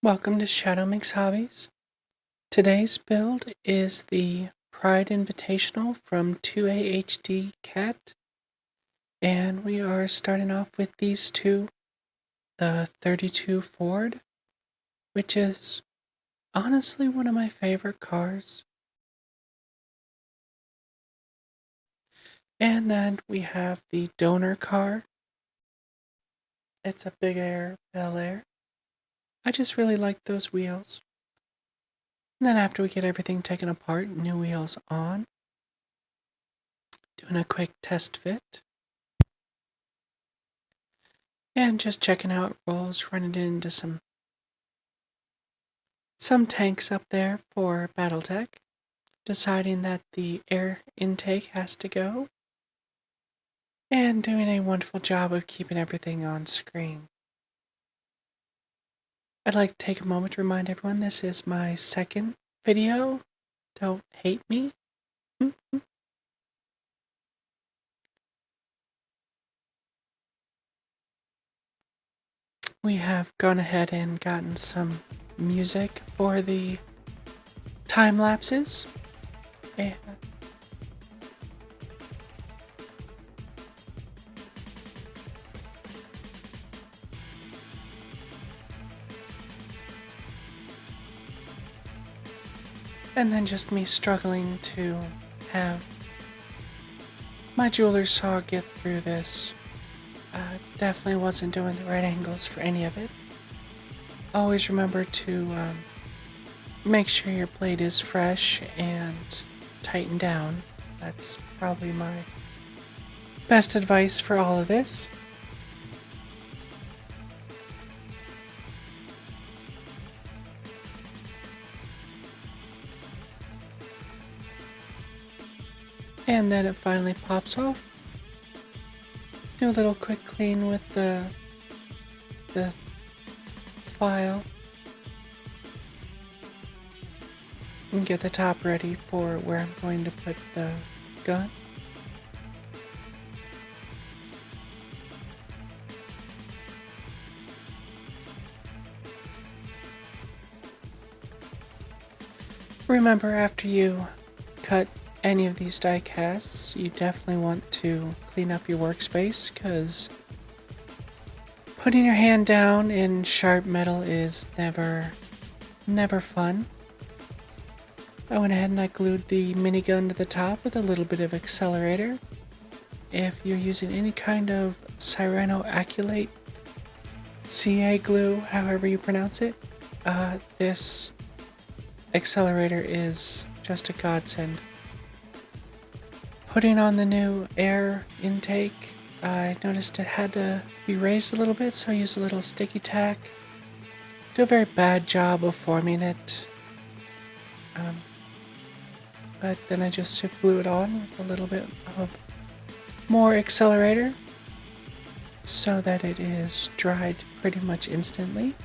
Welcome to Shadow Makes Hobbies. Today's build is the Pride Invitational from 2AHD Cat, and we are starting off with these two, the 32 Ford, which is honestly one of my favorite cars. And then we have the donor car. It's a Big Air Bel Air. I just really like those wheels. And then after we get everything taken apart, new wheels on, doing a quick test fit, and just checking how it rolls, running it into some tanks up there for Battletech, deciding that the air intake has to go, and doing a wonderful job of keeping everything on screen. I'd like to take a moment to remind everyone this is my second video. Don't hate me. We have gone ahead and gotten some music for the time lapses. And then just me struggling to have my jeweler's saw get through this. Definitely wasn't doing the right angles for any of it. Always remember to make sure your blade is fresh and tightened down. That's probably my best advice for all of this. And then it finally pops off. Do a little quick clean with the file. And get the top ready for where I'm going to put the gun. Remember, after you cut any of these die casts, you definitely want to clean up your workspace, because putting your hand down in sharp metal is never fun. I went ahead and I glued the minigun to the top with a little bit of accelerator. If you're using any kind of cyanoacrylate CA glue, however you pronounce it, this accelerator is just a godsend. Putting on the new air intake, I noticed it had to be raised a little bit, so I used a little sticky tack. Do a very bad job of forming it. But then I just super glue it on with a little bit of more accelerator so that it is dried pretty much instantly.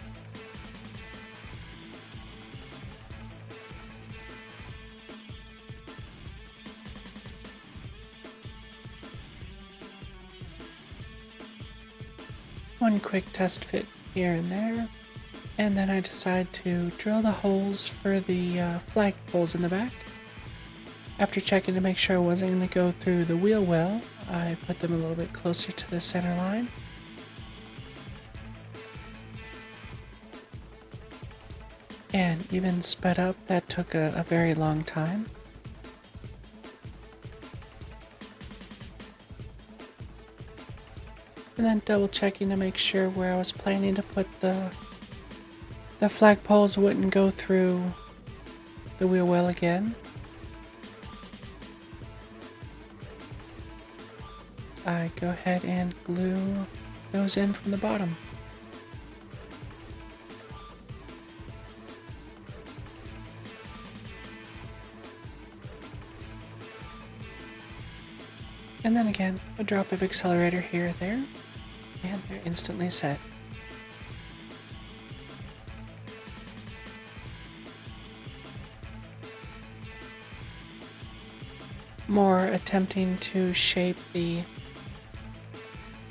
One quick test fit here and there, and then I decide to drill the holes for the flag poles in the back. After checking to make sure I wasn't going to go through the wheel well, I put them a little bit closer to the center line. And even sped up, that took a very long time. And then double checking to make sure where I was planning to put the flag poles wouldn't go through the wheel well again. I go ahead and glue those in from the bottom. And then again, a drop of accelerator here or there, and they're instantly set. More attempting to shape the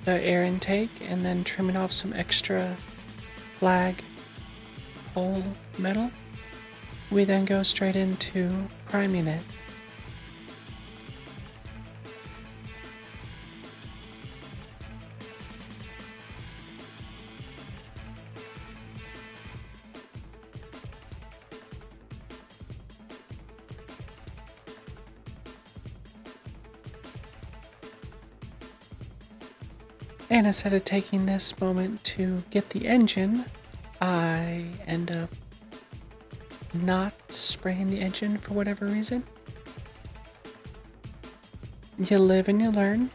air intake and then trimming off some extra flag whole metal, we then go straight into priming it. And instead of taking this moment to get the engine, I end up not spraying the engine for whatever reason. You live and you learn.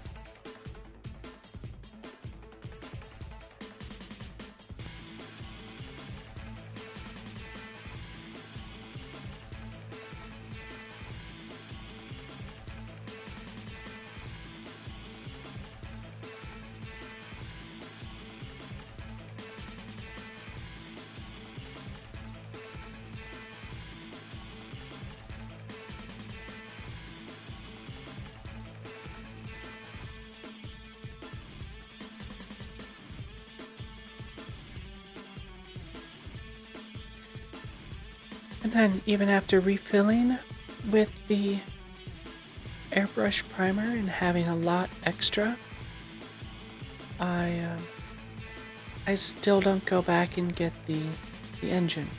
And then even after refilling with the airbrush primer and having a lot extra, I still don't go back and get the engine.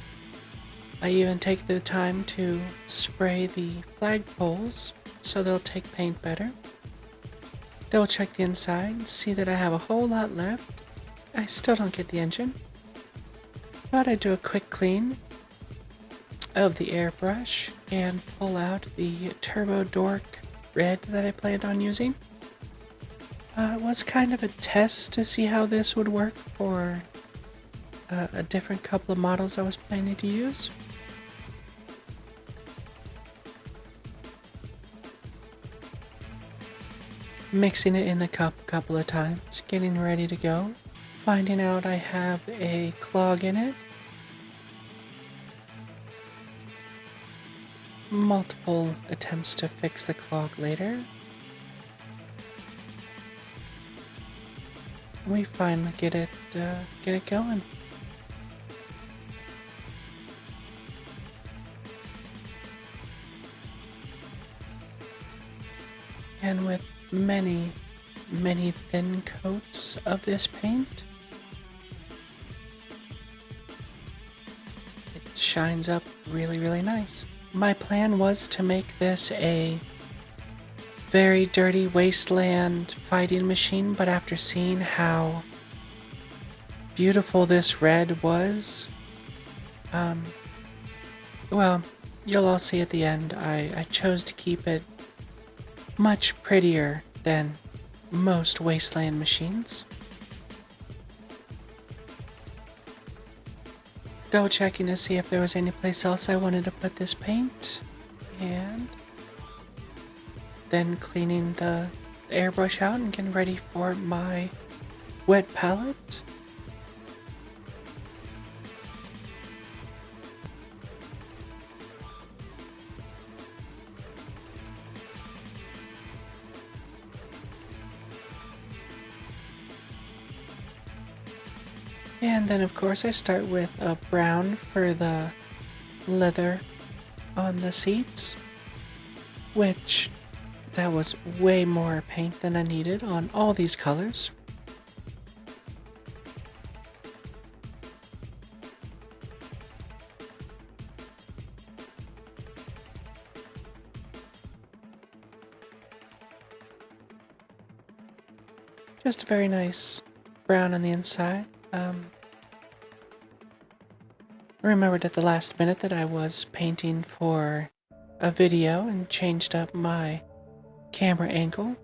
I even take the time to spray the flagpoles so they'll take paint better. Double check the inside, see that I have a whole lot left. I still don't get the engine, but I do a quick clean of the airbrush and pull out the Turbo Dork red that I planned on using. It was kind of a test to see how this would work for a different couple of models I was planning to use. Mixing it in the cup a couple of times, getting ready to go, finding out I have a clog in it. Multiple attempts to fix the clog later. We finally get it going. And with many thin coats of this paint, it shines up really nice. My plan was to make this a very dirty wasteland fighting machine, but after seeing how beautiful this red was, well, you'll all see at the end, I chose to keep it much prettier than most wasteland machines. Double checking to see if there was any place else I wanted to put this paint, and then cleaning the airbrush out and getting ready for my wet palette. And then of course I start with a brown for the leather on the seats, which that was way more paint than I needed on all these colors. Just a very nice brown on the inside. I remembered at the last minute that I was painting for a video and changed up my camera angle.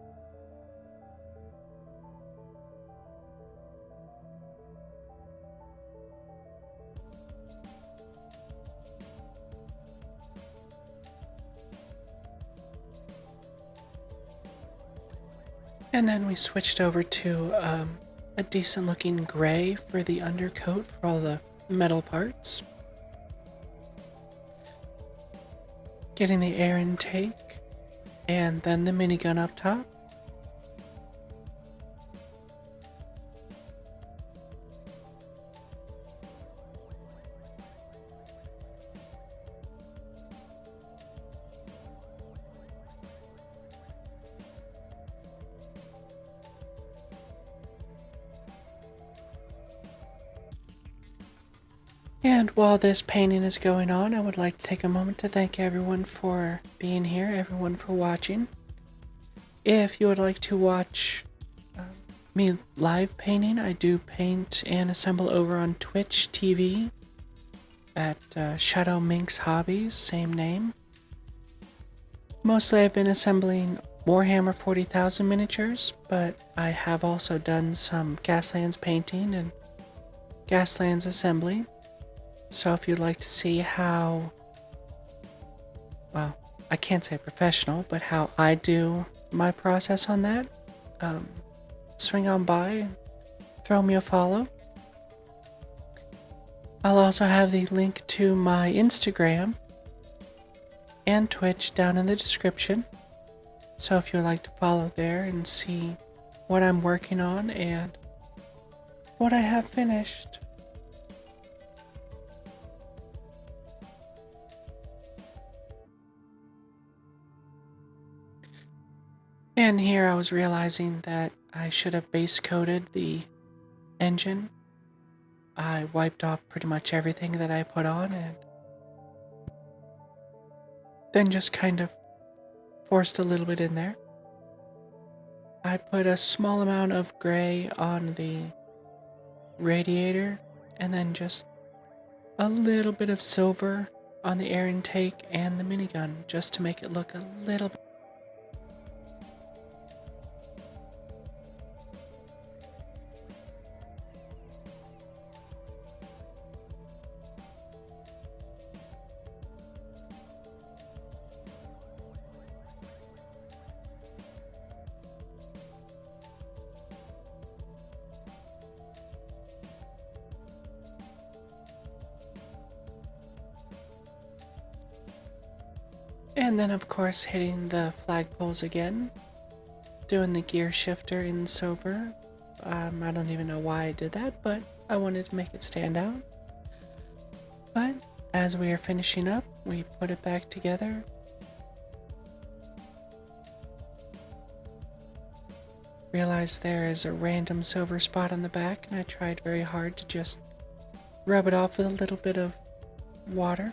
And then we switched over to a decent looking gray for the undercoat for all the metal parts. Getting the air intake and then the minigun up top. And while this painting is going on, I would like to take a moment to thank everyone for being here, everyone for watching. If you would like to watch me live painting, I do paint and assemble over on Twitch TV at Shadow Minx Hobbies, same name. Mostly I've been assembling Warhammer 40,000 miniatures, but I have also done some Gaslands painting and Gaslands assembly. So if you'd like to see how, well, I can't say professional, but how I do my process on that, swing on by and throw me a follow. I'll also have the link to my Instagram and Twitch down in the description. So if you'd like to follow there and see what I'm working on and what I have finished. And here I was realizing that I should have base coated the engine. I wiped off pretty much everything that I put on and then just kind of forced a little bit in there. I put a small amount of gray on the radiator and then just a little bit of silver on the air intake and the minigun just to make it look a little bit. And then of course hitting the flagpoles again, doing the gear shifter in silver. I don't even know why I did that, but I wanted to make it stand out. But as we are finishing up, we put it back together. Realized there is a random silver spot on the back, and I tried very hard to just rub it off with a little bit of water.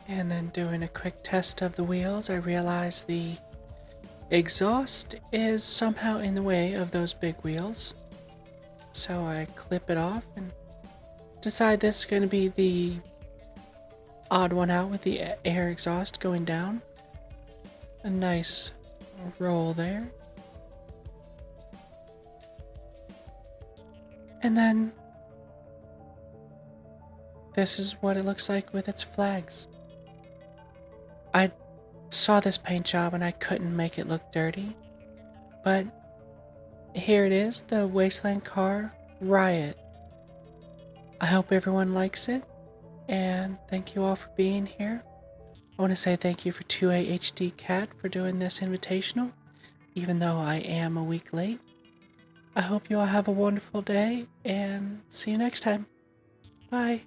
And then doing a quick test of the wheels, I realized the exhaust is somehow in the way of those big wheels. So I clip it off and decide this is going to be the odd one out with the air exhaust going down. A nice roll there. And then this is what it looks like with its flags. I saw this paint job and I couldn't make it look dirty, but here it is, the Wasteland car Riot. I hope everyone likes it, and thank you all for being here. I want to say thank you for 2AHD Cat for doing this invitational, even though I am a week late. I hope you all have a wonderful day, and see you next time. Bye.